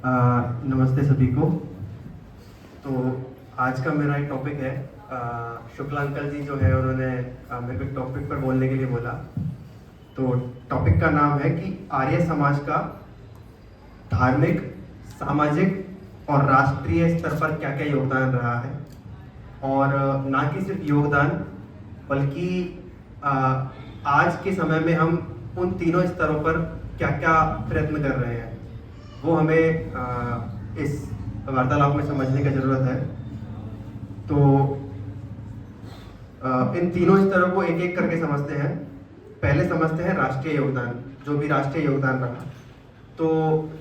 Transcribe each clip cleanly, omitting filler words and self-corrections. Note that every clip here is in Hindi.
नमस्ते सभी को। तो आज का मेरा एक टॉपिक है, शुक्ला अंकल जी जो है उन्होंने मेरे को एक टॉपिक पर बोलने के लिए बोला। तो टॉपिक का नाम है कि आर्य समाज का धार्मिक, सामाजिक और राष्ट्रीय स्तर पर क्या क्या योगदान रहा है, और ना कि सिर्फ योगदान बल्कि आज के समय में हम उन तीनों स्तरों पर क्या क्या प्रयत्न कर रहे हैं वो हमें इस वार्तालाप में समझने की ज़रूरत है। तो इन तीनों स्तरों को एक एक करके समझते हैं। पहले समझते हैं राष्ट्रीय योगदान, जो भी राष्ट्रीय योगदान रहा। तो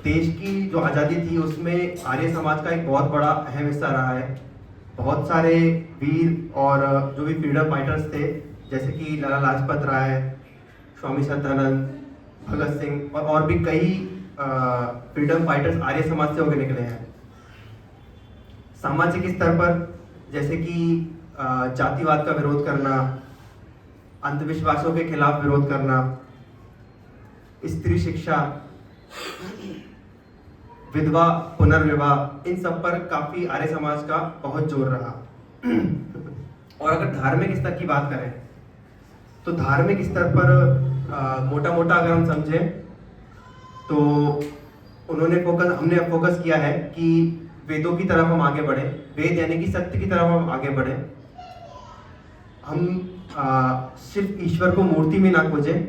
देश की जो आज़ादी थी उसमें आर्य समाज का एक बहुत बड़ा अहम हिस्सा रहा है। बहुत सारे वीर और जो भी फ्रीडम फाइटर्स थे, जैसे कि लाला लाजपत राय, स्वामी सत्यानंद, भगत सिंह और भी कई फ्रीडम फाइटर्स आर्य समाज से होकर निकले हैं। सामाजिक स्तर पर जैसे कि जातिवाद का विरोध करना, अंधविश्वासों के खिलाफ विरोध करना, स्त्री शिक्षा, विधवा पुनर्विवाह, इन सब पर काफी आर्य समाज का बहुत जोर रहा। और अगर धार्मिक स्तर की बात करें तो धार्मिक स्तर पर मोटा मोटा अगर हम समझें तो हमने फोकस किया है कि वेदों की तरफ हम आगे बढ़े। वेद यानी कि सत्य की तरफ हम आगे बढ़े। हम सिर्फ ईश्वर को मूर्ति में ना खोजें,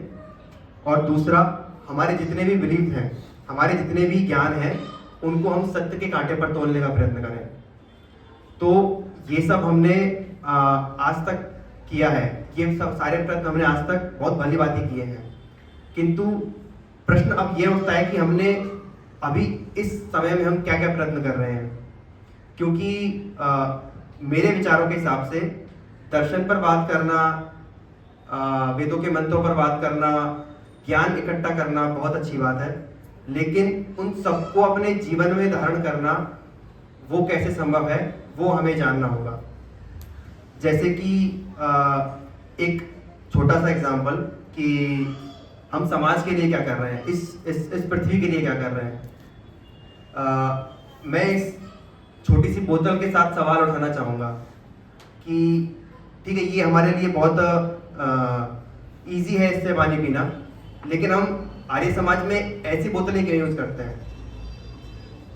और दूसरा हमारे जितने भी बिलीफ हैं, हमारे जितने भी ज्ञान हैं, उनको हम सत्य के कांटे पर तोलने का प्रयत्न करें। तो ये सब हमने आज तक किया है। ये सब सारे प्रयत्न हमने आज तक बहुत भली भांति किए हैं। किंतु प्रश्न अब ये उठता है कि हमने अभी इस समय में हम क्या क्या प्रयत्न कर रहे हैं। क्योंकि मेरे विचारों के हिसाब से दर्शन पर बात करना, वेदों के मंत्रों पर बात करना, ज्ञान इकट्ठा करना बहुत अच्छी बात है, लेकिन उन सबको अपने जीवन में धारण करना वो कैसे संभव है वो हमें जानना होगा। जैसे कि एक छोटा सा एग्जांपल कि हम समाज के लिए क्या कर रहे हैं, इस पृथ्वी के लिए क्या कर रहे हैं। मैं इस छोटी सी बोतल के साथ सवाल उठाना चाहूँगा कि ठीक है, ये हमारे लिए बहुत इजी है इससे पानी पीना, लेकिन हम आर्य समाज में ऐसी बोतलें क्यों यूज़ करते हैं।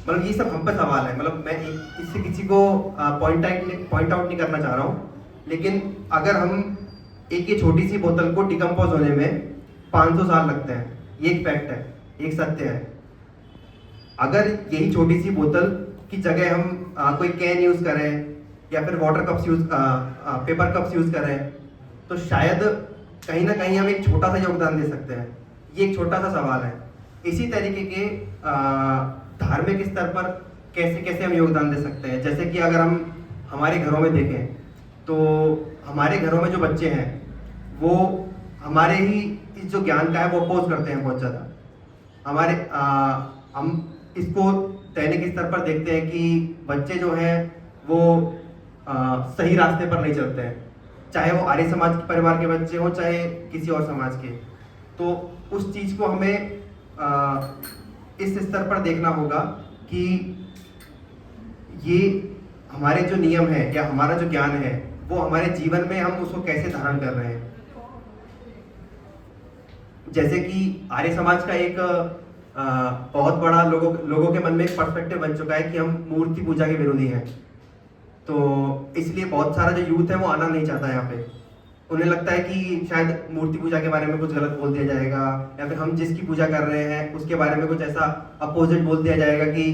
मतलब ये सब हम पर सवाल है। मतलब मैं इससे किसी को पॉइंट आउट नहीं करना चाह रहा हूँ, लेकिन अगर हम ये छोटी सी बोतल को डिकम्पोज होने में 500 साल लगते हैं, ये एक फैक्ट है, एक सत्य है। अगर यही छोटी सी बोतल की जगह हम कोई कैन यूज़ करें या फिर water cups paper cups use करें, तो शायद कहीं ना कहीं हम एक छोटा सा योगदान दे सकते हैं। ये एक छोटा सा सवाल है। इसी तरीके के धार्मिक स्तर पर कैसे कैसे हम योगदान दे सकते हैं। जैसे कि अगर हम हमारे घरों में देखें तो हमारे घरों में जो बच्चे हैं वो हमारे ही इस जो ज्ञान का है वो अपोज करते हैं बहुत ज़्यादा। हम इसको दैनिक स्तर पर देखते हैं कि बच्चे जो हैं वो सही रास्ते पर नहीं चलते हैं, चाहे वो आर्य समाज के परिवार के बच्चे हों चाहे किसी और समाज के। तो उस चीज़ को हमें इस स्तर पर देखना होगा कि ये हमारे जो नियम है या हमारा जो ज्ञान है वो हमारे जीवन में हम उसको कैसे धारण कर रहे हैं। जैसे कि आर्य समाज का एक बहुत बड़ा लोगों के मन में एक पर्सपेक्टिव बन चुका है कि हम मूर्ति पूजा के विरोधी हैं। तो इसलिए बहुत सारा जो यूथ है वो आना नहीं चाहता यहाँ पे। उन्हें लगता है कि शायद मूर्ति पूजा के बारे में कुछ गलत बोल दिया जाएगा, या फिर हम जिसकी पूजा कर रहे हैं उसके बारे में कुछ ऐसा अपोजिट बोल दिया जाएगा कि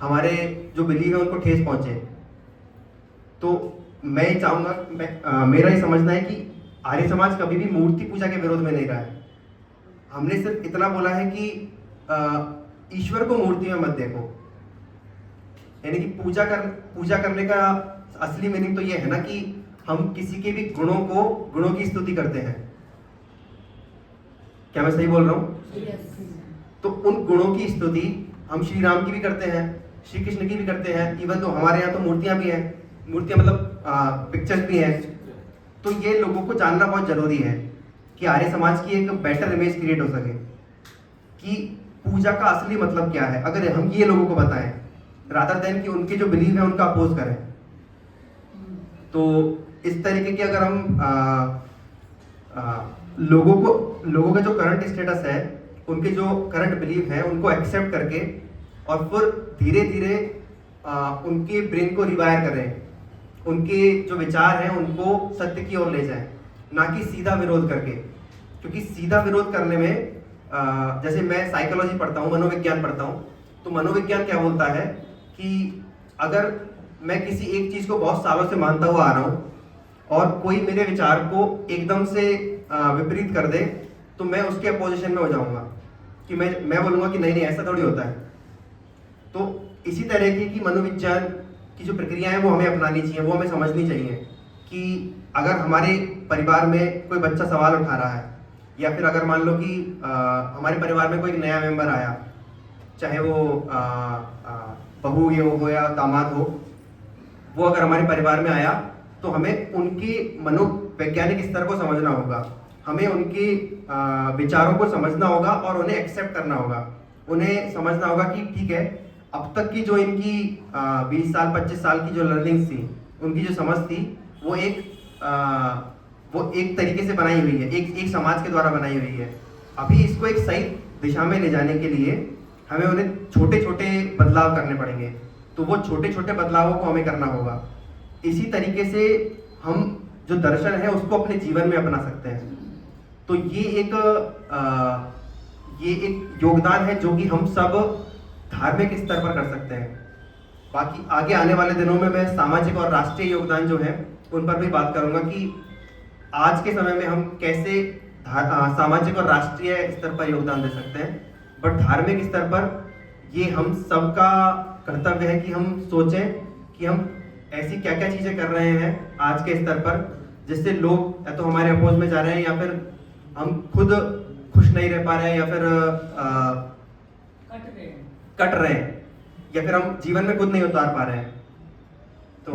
हमारे जो बिलीव है उनको ठेस पहुंचे। तो मैं ये चाहूँगा, मेरा ये समझना है कि आर्य समाज कभी भी मूर्ति पूजा के विरोध में नहीं रहा है। हमने सिर्फ इतना बोला है कि ईश्वर को मूर्ति में मत देखो। यानी कि पूजा करने का असली मीनिंग तो ये है ना कि हम किसी के भी गुणों की स्तुति करते हैं। क्या मैं सही बोल रहा हूँ? तो उन गुणों की स्तुति हम श्री राम की भी करते हैं, श्री कृष्ण की भी करते हैं। इवन तो हमारे यहाँ तो मूर्तियां भी हैं, मूर्तियां मतलब पिक्चर्स भी हैं। तो ये लोगों को जानना बहुत जरूरी है कि आर्य समाज की एक बेटर इमेज क्रिएट हो सके कि पूजा का असली मतलब क्या है, अगर हम ये लोगों को बताएं रादर देन कि उनके जो बिलीव है उनका अपोज करें। तो इस तरीके की अगर हम लोगों का जो करंट स्टेटस है, उनके जो करंट बिलीव है उनको एक्सेप्ट करके और फिर धीरे धीरे उनके ब्रेन को रिवायर करें, उनके जो विचार हैं उनको सत्य की ओर ले जाएं, ना कि सीधा विरोध करके। क्योंकि सीधा विरोध करने में जैसे मैं साइकोलॉजी पढ़ता हूँ, मनोविज्ञान पढ़ता हूँ, तो मनोविज्ञान क्या बोलता है कि अगर मैं किसी एक चीज़ को बहुत सालों से मानता हुआ आ रहा हूँ और कोई मेरे विचार को एकदम से विपरीत कर दे, तो मैं उसके अपोजिशन में हो जाऊंगा कि मैं बोलूँगा कि नहीं नहीं ऐसा थोड़ी होता है। तो इसी तरह की मनोविज्ञान की जो प्रक्रिया है वो हमें अपनानी चाहिए, वो हमें समझनी चाहिए कि अगर हमारे परिवार में कोई बच्चा सवाल उठा रहा है, या फिर अगर मान लो कि हमारे परिवार में कोई नया मेंबर आया, चाहे वो बहू ये हो या दामाद हो, वो अगर हमारे परिवार में आया तो हमें उनके मनोवैज्ञानिक स्तर को समझना होगा, हमें उनके विचारों को समझना होगा और उन्हें एक्सेप्ट करना होगा। उन्हें समझना होगा कि ठीक है, अब तक की जो इनकी 20 साल 25 साल की जो लर्निंग्स थी, उनकी जो समझ थी, वो एक तरीके से बनाई हुई है, एक समाज के द्वारा बनाई हुई है। अभी इसको एक सही दिशा में ले जाने के लिए हमें उन्हें छोटे छोटे बदलाव करने पड़ेंगे, तो वो छोटे छोटे बदलावों को हमें करना होगा। इसी तरीके से हम जो दर्शन है उसको अपने जीवन में अपना सकते हैं। तो ये एक योगदान है जो कि हम सब धार्मिक स्तर पर कर सकते हैं। बाकी आगे आने वाले दिनों में मैं सामाजिक और राष्ट्रीय योगदान जो है उन पर भी बात करूंगा कि आज के समय में हम कैसे सामाजिक और राष्ट्रीय स्तर पर योगदान दे सकते हैं। बट धार्मिक स्तर पर ये हम सबका कर्तव्य है कि हम सोचें कि हम ऐसी क्या क्या चीज़ें कर रहे हैं आज के स्तर पर जिससे लोग या तो हमारे अपोज में जा रहे हैं, या फिर हम खुद खुश नहीं रह पा रहे हैं, या फिर कट रहे हैं, या फिर हम जीवन में खुद नहीं उतार पा रहे हैं। तो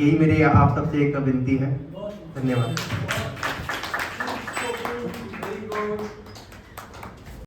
यही मेरी आप सबसे एक विनती है। धन्यवाद।